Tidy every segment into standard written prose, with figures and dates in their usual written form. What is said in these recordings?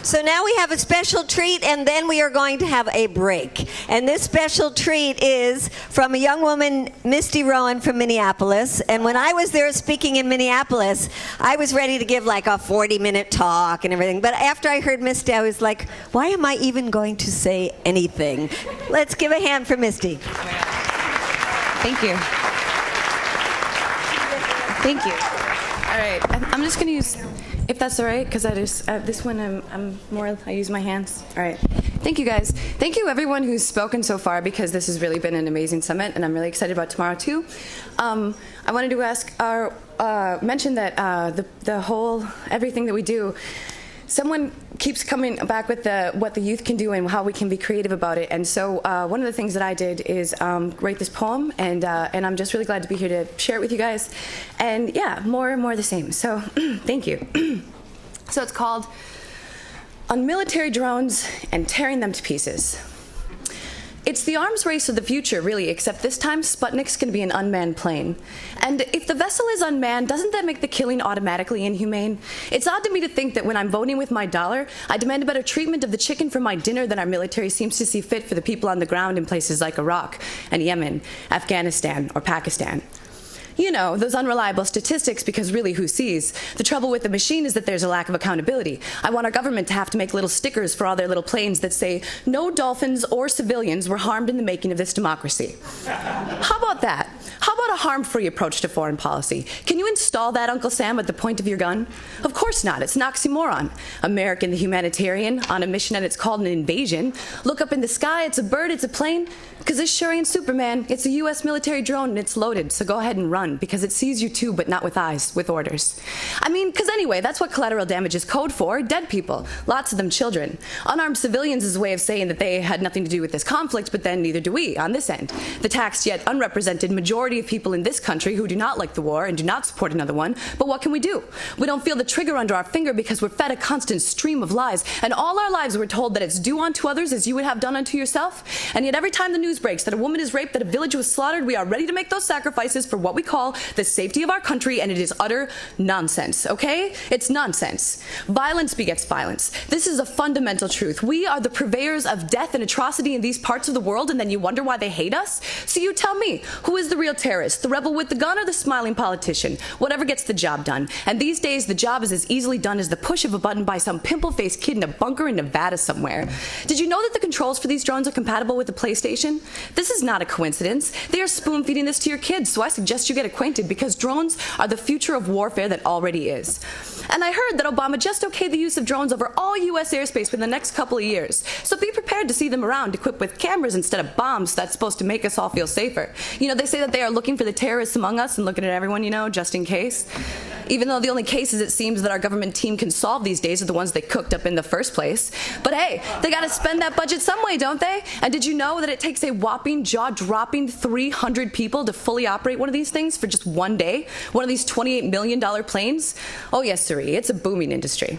So now we have a special treat, and then we are going to have a break. And this special treat is from a young woman, Misty Rowan from Minneapolis. And when I was there speaking in Minneapolis, I was ready to give like a 40-minute talk and everything. But after I heard Misty, I was like, why am I even going to say anything? Let's give a hand for Misty. Thank you. Thank you. All right, I'm just going to use, if that's all right, because this one I use my hands. All right. Thank you, guys. Thank you, everyone who's spoken so far, because this has really been an amazing summit, and I'm really excited about tomorrow, too. I wanted to mention that everything that we do, someone keeps coming back with what the youth can do and how we can be creative about it. And so one of the things that I did is write this poem, and I'm just really glad to be here to share it with you guys. And yeah, more of the same. So thank you. So it's called On Military Drones and Tearing Them to Pieces. It's the arms race of the future, really, except this time Sputnik's going to be an unmanned plane. And if the vessel is unmanned, doesn't that make the killing automatically inhumane? It's odd to me to think that when I'm voting with my dollar, I demand a better treatment of the chicken for my dinner than our military seems to see fit for the people on the ground in places like Iraq and Yemen, Afghanistan, or Pakistan. You know, those unreliable statistics, because really, who sees? The trouble with the machine is that there's a lack of accountability. I want our government to have to make little stickers for all their little planes that say, no dolphins or civilians were harmed in the making of this democracy. How about that? How about a harm-free approach to foreign policy? Can you install that, Uncle Sam, at the point of your gun? Of course not. It's an oxymoron. American the humanitarian, on a mission and it's called an invasion. Look up in the sky, it's a bird, it's a plane. Because this sure ain't Superman. It's a U.S. military drone and it's loaded, so go ahead and run, because it sees you too, but not with eyes, with orders. I mean, because anyway, that's what collateral damage is code for, dead people, lots of them children. Unarmed civilians is a way of saying that they had nothing to do with this conflict, but then neither do we on this end. The taxed yet unrepresented majority of people in this country who do not like the war and do not support another one, but what can we do? We don't feel the trigger under our finger because we're fed a constant stream of lies, and all our lives we're told that it's do unto others as you would have done unto yourself, and yet every time the news breaks that a woman is raped, that a village was slaughtered, we are ready to make those sacrifices for what we call the safety of our country, and it is utter nonsense, okay? It's nonsense. Violence begets violence. This is a fundamental truth. We are the purveyors of death and atrocity in these parts of the world, and then you wonder why they hate us? So you tell me, who is the real terrorist, the rebel with the gun or the smiling politician? Whatever gets the job done. And these days, the job is as easily done as the push of a button by some pimple-faced kid in a bunker in Nevada somewhere. Did you know that the controls for these drones are compatible with the PlayStation? This is not a coincidence. They are spoon-feeding this to your kids, so I suggest you get acquainted, because drones are the future of warfare that already is. And I heard that Obama just okayed the use of drones over all U.S. airspace within the next couple of years. So be prepared to see them around, equipped with cameras instead of bombs. That's supposed to make us all feel safer. You know, they say that they are looking for the terrorists among us and looking at everyone, you know, just in case. Even though the only cases it seems that our government team can solve these days are the ones they cooked up in the first place. But hey, they gotta spend that budget some way, don't they? And did you know that it takes a whopping, jaw-dropping 300 people to fully operate one of these things for just one day? One of these $28 million planes? Oh yes, sirree, it's a booming industry.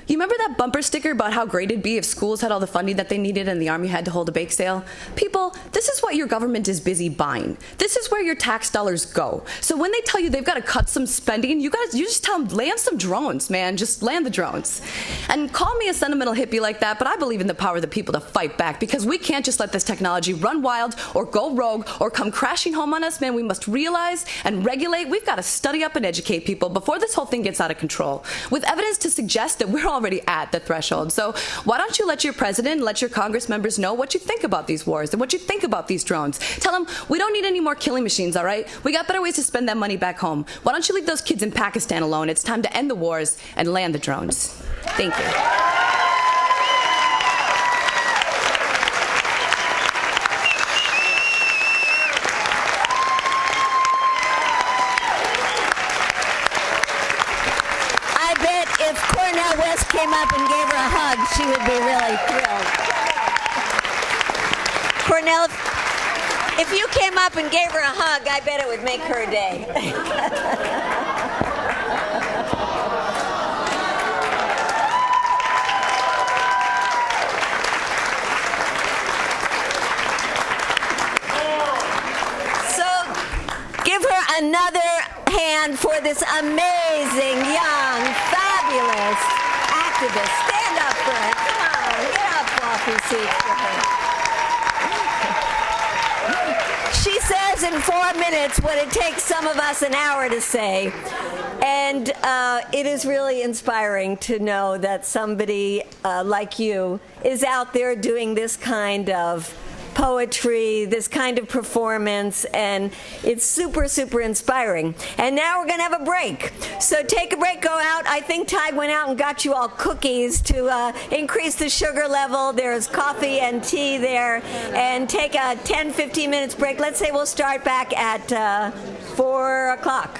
You remember that bumper sticker about how great it'd be if schools had all the funding that they needed and the Army had to hold a bake sale? People, this is what your government is busy buying. This is where your tax dollars go. So when they tell you they've got to cut some spending, you just tell them, land some drones, man. Just land the drones. And call me a sentimental hippie like that, but I believe in the power of the people to fight back, because we can't just let this technology run wild or go rogue or come crashing home on us, man. We must realize and regulate. We've got to study up and educate people before this whole thing gets out of control, with evidence to suggest that we're already at the threshold. So why don't you let your president, let your Congress members know what you think about these wars and what you think about these drones. Tell them, we don't need any more killing machines, all right? We got better ways to spend that money back home. Why don't you leave those kids in Pakistan alone? It's time to end the wars and land the drones. Thank you. West came up and gave her a hug, she would be really thrilled. Cornell, if you came up and gave her a hug, I bet it would make her day. So give her another hand for this amazing, young, fabulous activist. Stand up for her. Come on, get up, coffee seats for her. She says in 4 minutes what it takes some of us an hour to say. And it is really inspiring to know that somebody like you is out there doing this kind of poetry, this kind of performance, and it's super, super inspiring. And now we're going to have a break. So take a break, go out. I think Ty went out and got you all cookies to increase the sugar level. There's coffee and tea there. And take a 10, 15 minutes break. Let's say we'll start back at 4 o'clock.